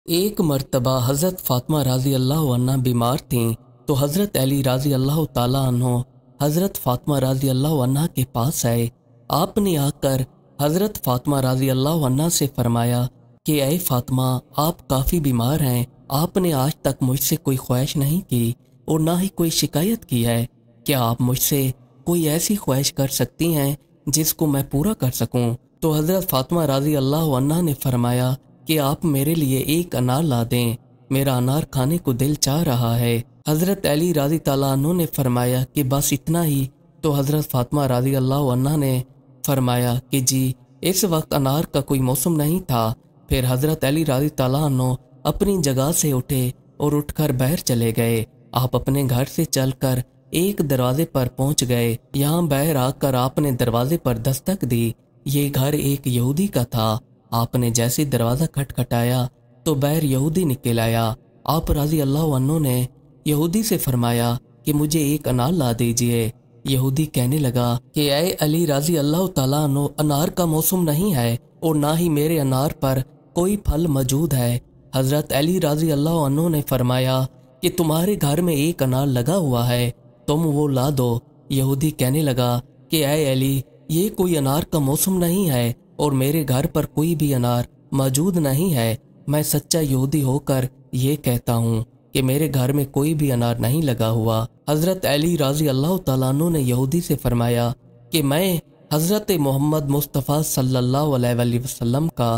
एक मर्तबा हज़रत फ़ातिमा रज़ी अल्लाह अन्हा बीमार थीं तो हज़रत अली रज़ी अल्लाह ताला अन्हो हज़रत फ़ातिमा रज़ी अल्लाह अन्हा के पास आए। आपने आकर हज़रत फ़ातिमा रज़ी अल्लाह अन्हा से फरमाया कि ऐ फ़ातिमा, आप काफ़ी बीमार हैं, आपने आज तक मुझसे कोई ख्वाहिश नहीं की और ना ही कोई शिकायत की है। क्या आप मुझसे कोई ऐसी ख्वाहिश कर सकती हैं जिसको मैं पूरा कर सकूं? तो हज़रत फ़ातिमा रज़ी अल्लाह अन्हा ने फरमाया कि आप मेरे लिए एक अनार ला दें, मेरा अनार खाने को दिल चाह रहा है। हज़रत अली रज़ी ताला अन्हु ने फरमाया कि बस इतना ही। तो हज़रत फ़ातिमा रज़ी अल्लाह अन्हा ने फरमाया कि जी, इस वक्त अनार का कोई मौसम नहीं था। फिर हज़रत अली रज़ी ताला अन्हु अपनी जगह से उठे और उठकर बाहर चले गए। आप अपने घर से चलकर एक दरवाजे पर पहुंच गए। यहाँ बाहर आकर आपने दरवाजे पर दस्तक दी। ये घर एक यहूदी का था। आपने जैसे दरवाज़ा खटखटाया तो बाहर यहूदी निकल आया। आप रज़ी अल्लाह अन्हु ने यहूदी से फरमाया कि मुझे एक अनार ला दीजिए। यहूदी कहने लगा कि ऐ अली रज़ी अल्लाह ताला अन्हु, अनार का मौसम नहीं है और ना ही मेरे अनार पर कोई फल मौजूद है। हज़रत अली रज़ी अल्लाह अन्हु ने फरमाया कि तुम्हारे घर में एक अनार लगा हुआ है, तुम वो ला दो। यहूदी कहने लगा कि ऐ अली, ये कोई अनार का मौसम नहीं है और मेरे घर पर कोई भी अनार मौजूद नहीं है। मैं सच्चा यहूदी होकर ये कहता हूँ कि मेरे घर में कोई भी अनार नहीं लगा हुआ। हज़रत अली रज़ी अल्लाह ताला अन्हु ने यहूदी से फरमाया कि मैं हज़रत मोहम्मद मुस्तफ़ा सल्लल्लाहु अलैहि वसल्लम का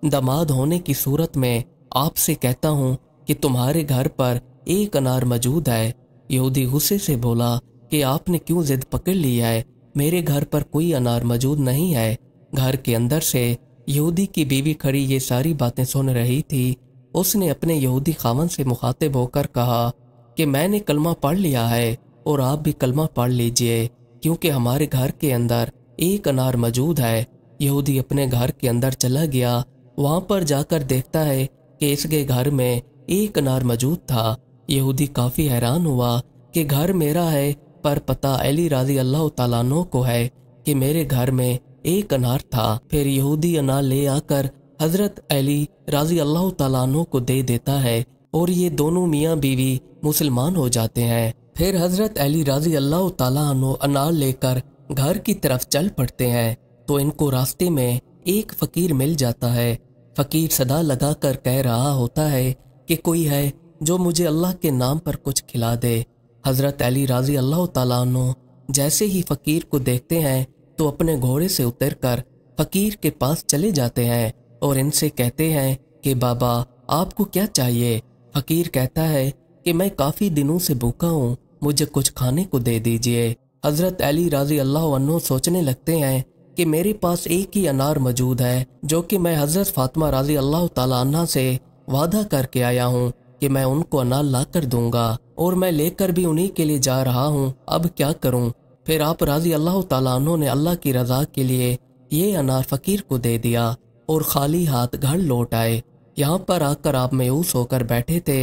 दामाद होने की सूरत में आपसे कहता हूँ कि तुम्हारे घर पर एक अनार मौजूद है। यहूदी गुस्से से बोला कि आपने क्यों जिद पकड़ ली है, मेरे घर पर कोई अनार मौजूद नहीं है। घर के अंदर से यहूदी की बीवी खड़ी ये सारी बातें सुन रही थी। उसने अपने यहूदी खावन से मुखातिब होकर कहा कि मैंने कलमा पढ़ लिया है और आप भी कलमा पढ़ लीजिए, क्योंकि हमारे घर के अंदर एक अनार मौजूद है। यहूदी अपने घर के अंदर चला गया। वहाँ पर जाकर देखता है कि इसके घर में एक अनार मौजूद था। यहूदी काफ़ी हैरान हुआ कि घर मेरा है, पर पता अली रज़ी अल्लाह ताला अन्हु को है कि मेरे घर में एक अनार था। फिर यहूदी अनार ले आकर हज़रत अली रज़ी अल्लाह ताला अन्हु को दे देता है और ये दोनों मियाँ बीवी मुसलमान हो जाते हैं। फिर हज़रत अली रज़ी अल्लाह ताला अन्हु अनार लेकर घर की तरफ चल पड़ते हैं तो इनको रास्ते में एक फ़कीर मिल जाता है। फ़कीर सदा लगाकर कह रहा होता है कि कोई है जो मुझे अल्लाह के नाम पर कुछ खिला दे। हज़रत अली रज़ी अल्लाह ताला अन्हु जैसे ही फ़कीर को देखते हैं तो अपने घोड़े से उतरकर फ़कीर के पास चले जाते हैं और इनसे कहते हैं कि बाबा, आपको क्या चाहिए? फ़कीर कहता है कि मैं काफ़ी दिनों से भूखा हूँ, मुझे कुछ खाने को दे दीजिए। हज़रत अली रज़ी अल्लाह अन्हु सोचने लगते हैं कि मेरे पास एक ही अनार मौजूद है जो कि मैं हज़रत फ़ातिमा रज़ी अल्लाह ताला अन्हा से वादा करके आया हूँ कि मैं उनको अनार ला कर दूंगा और मैं लेकर भी उन्हीं के लिए जा रहा हूँ, अब क्या करूँ? फिर आप रज़ी अल्लाह ताला अन्हु ने अल्लाह की रज़ा के लिए ये अनार फ़कीर को दे दिया और खाली हाथ घर लौट आए। यहाँ पर आकर आप मायूस होकर बैठे थे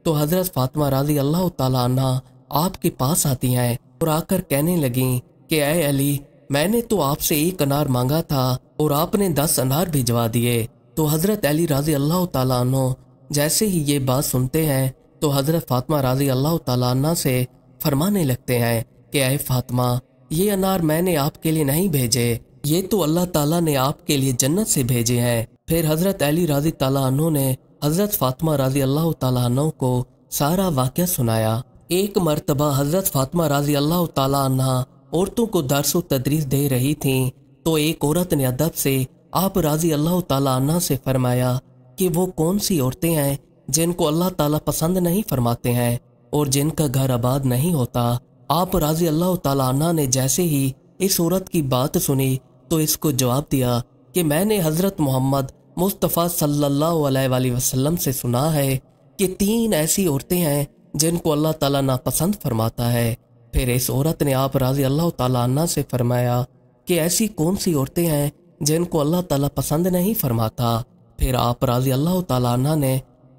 तो हज़रत फ़ातिमा रज़ी अल्लाह ताला अन्हा आपके पास आती हैं और आकर कहने लगीं कि ऐ अली, मैंने तो आपसे एक अनार मांगा था और आपने 10 अनार भिजवा दिए। तो हज़रत अली रज़ी अल्लाह ताला अन्हु जैसे ही ये बात सुनते हैं तो हज़रत फ़ातिमा रज़ी अल्लाह ताला अन्हा से फरमाने लगते हैं कि ऐ फ़ातिमा, ये अनार मैंने आपके लिए नहीं भेजे, ये तो अल्लाह ताला ने आपके लिए जन्नत से भेजे हैं। फिर हज़रत अली रज़ी ताला अन्हु ने हज़रत फ़ातिमा रज़ी अल्लाह ताला अन्हा को सारा वाक़या सुनाया। एक मर्तबा हज़रत फ़ातिमा रज़ी अल्लाह ताला अन्हा औरतों को दर्स व तदरीस दे रही थीं तो एक औरत ने अदब से आप रज़ी अल्लाह ताला अन्हा से फरमाया कि वो कौन सी औरतें हैं जिनको अल्लाह ताला पसंद नहीं फरमाते हैं और जिनका घर आबाद नहीं होता। आप रज़ी अल्लाह ताला अन्हा ने जैसे ही इस औरत की बात सुनी तो इसको जवाब दिया कि मैंने हज़रत मोहम्मद मुस्तफ़ा सल्लल्लाहु अलैहि वसल्लम से सुना है कि 3 ऐसी औरतें हैं जिनको अल्लाह ताला नापसंद फरमाता है। फिर इस औरत ने आप रज़ी अल्लाह ताला अन्हा से फरमाया कि ऐसी कौन सी औरतें हैं जिनको अल्लाह ताला पसंद नहीं फरमाता। फिर आप रज़ी अल्लाह ताला अन्हा ने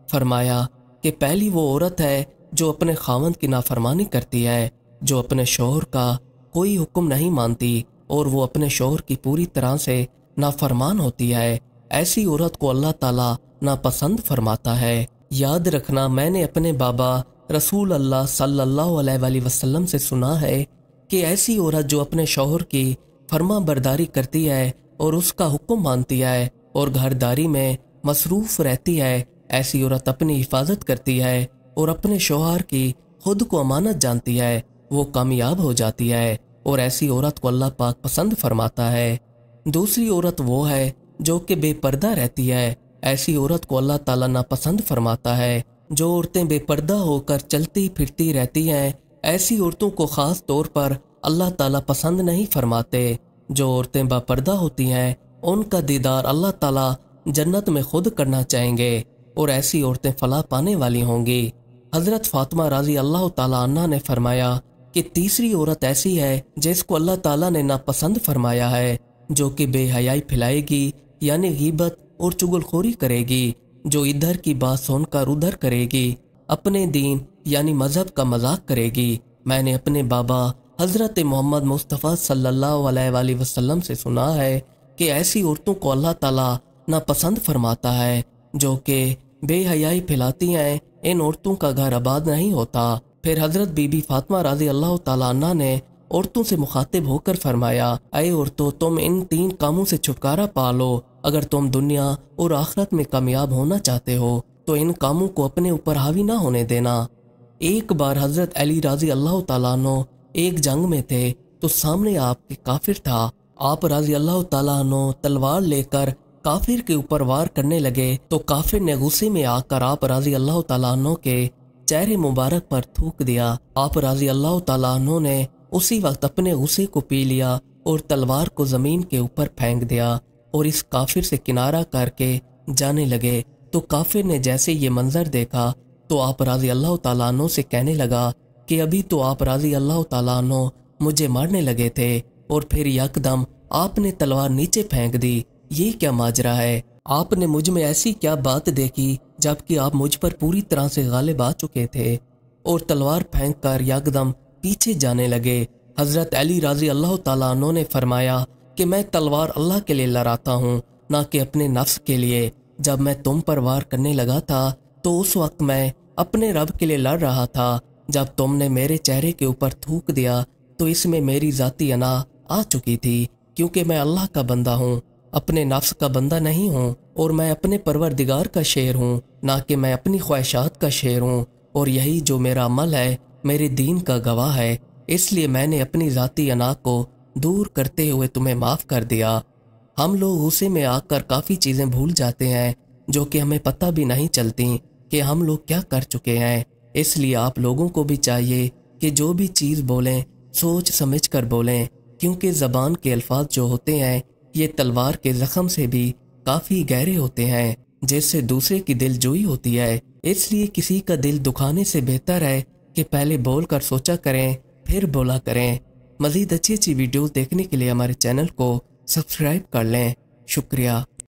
फरमाया कि पहली वो औरत है जो अपने खावंद की नाफरमानी करती है, जो अपने शौहर का कोई हुक्म नहीं मानती और वो अपने शौहर की पूरी तरह से नाफरमान होती है। ऐसी औरत को अल्लाह ताला नापसंद फरमाता है। याद रखना, मैंने अपने बाबा रसूल अल्लाह सल्लल्लाहु अलैहि वसल्लम से सुना है कि ऐसी औरत जो अपने शौहर की फर्मा बरदारी करती है और उसका हुक्म मानती है और घरदारी में मसरूफ रहती है, ऐसी औरत अपनी हिफाजत करती है और अपने शौहर की खुद को अमानत जानती है, वो कामयाब हो जाती है और ऐसी औरत को अल्लाह पाक पसंद फरमाता है। दूसरी औरत वो है जो कि बेपर्दा रहती है, ऐसी औरत को अल्लाह ताला नापसंद फरमाता है। जो औरतें बेपर्दा होकर चलती फिरती रहती हैं, ऐसी औरतों को ख़ास तौर पर अल्लाह ताला पसंद नहीं फरमाते। जो औरतें बापर्दा होती हैं उनका दीदार अल्लाह ताला जन्नत में खुद करना चाहेंगे और ऐसी औरतें फलाह पाने वाली होंगी। हज़रत फ़ातिमा रज़ी अल्लाह ताला अन्हा ने फरमाया कि तीसरी औरत ऐसी है जिसको अल्लाह ताला ने नापसंद फरमाया है, जो कि बेहयाई फैलाएगी यानी गीबत और चुगलखोरी करेगी, जो इधर की बात सुनकर उधर करेगी, अपने दीन यानी मजहब का मजाक करेगी। मैंने अपने बाबा हज़रत मोहम्मद मुस्तफ़ा सल्लल्लाहु अलैहि वसल्लम से सुना है कि ऐसी औरतों को अल्लाह ताला नापसंद फरमाता है जो कि बेहयाई फैलाती हैं, इन औरतों का घर आबाद नहीं होता। फिर हज़रत बीबी फातिमा रज़ी अल्लाह ताला अन्हा ने औरतों से मुखातिब होकर फरमाया, ऐ औरतों, तुम इन 3 कामों से छुटकारा पा लो। अगर तुम दुनिया और आखिरत में कामयाब होना चाहते हो तो इन कामों को अपने ऊपर हावी ना होने देना। एक बार हज़रत अली रज़ी अल्लाह ताला अन्हो एक जंग में थे तो सामने आपके काफिर था। आप रज़ी अल्लाह ताला अन्हो तलवार लेकर काफिर के ऊपर वार करने लगे तो काफिर ने गुस्से में आकर आप रज़ी अल्लाह ताला अन्हो के चेहरे मुबारक पर थूक दिया। आप रज़ी अल्लाह ताला अन्हो ने उसी वक्त अपने गुस्से को पी लिया और तलवार को जमीन के ऊपर फेंक दिया और इस काफिर से किनारा करके जाने लगे। तो काफिर ने जैसे ये मंजर देखा तो आप रज़ी अल्लाह ताला अन्हो से कहने लगा कि अभी तो आप रज़ी अल्लाह ताला अन्हो मुझे मारने लगे थे और फिर यकदम आपने तलवार नीचे फेंक दी। ये क्या माजरा है? आपने मुझ में ऐसी क्या बात देखी जबकि आप मुझ पर पूरी तरह से गालिब आ चुके थे? और तलवार फेंक कर यकदम पीछे जाने लगे। हज़रत अली रज़ी अल्लाह ताला अन्हो ने फरमाया कि मैं तलवार अल्लाह के लिए लड़ाता हूँ, ना कि अपने नफ्स के लिए। जब मैं तुम पर वार करने लगा था तो उस वक्त मैं अपने रब के लिए लड़ रहा था। जब तुमने मेरे चेहरे के ऊपर थूक दिया तो इसमें मेरी ज़ाती अना आ चुकी थी, क्योंकि मैं अल्लाह का बंदा हूँ, अपने नफ्स का बंदा नहीं हूँ, और मैं अपने परवरदिगार का शेर हूँ, ना कि मैं अपनी ख्वाहिशात का शेर हूँ। और यही जो मेरा अमल है मेरे दीन का गवाह है, इसलिए मैंने अपनी ज़ाती अना को दूर करते हुए तुम्हें माफ़ कर दिया। हम लोग गुस्से में आकर काफ़ी चीज़ें भूल जाते हैं जो कि हमें पता भी नहीं चलती कि हम लोग क्या कर चुके हैं। इसलिए आप लोगों को भी चाहिए कि जो भी चीज़ बोलें सोच समझ कर बोलें, क्योंकि ज़बान के अल्फाज जो होते हैं ये तलवार के ज़ख्म से भी काफ़ी गहरे होते हैं, जिससे दूसरे की दिल जोई होती है। इसलिए किसी का दिल दुखाने से बेहतर है कि पहले बोल कर सोचा करें फिर बोला करें। मज़ीद अच्छी अच्छी वीडियोस देखने के लिए हमारे चैनल को सब्सक्राइब कर लें। शुक्रिया।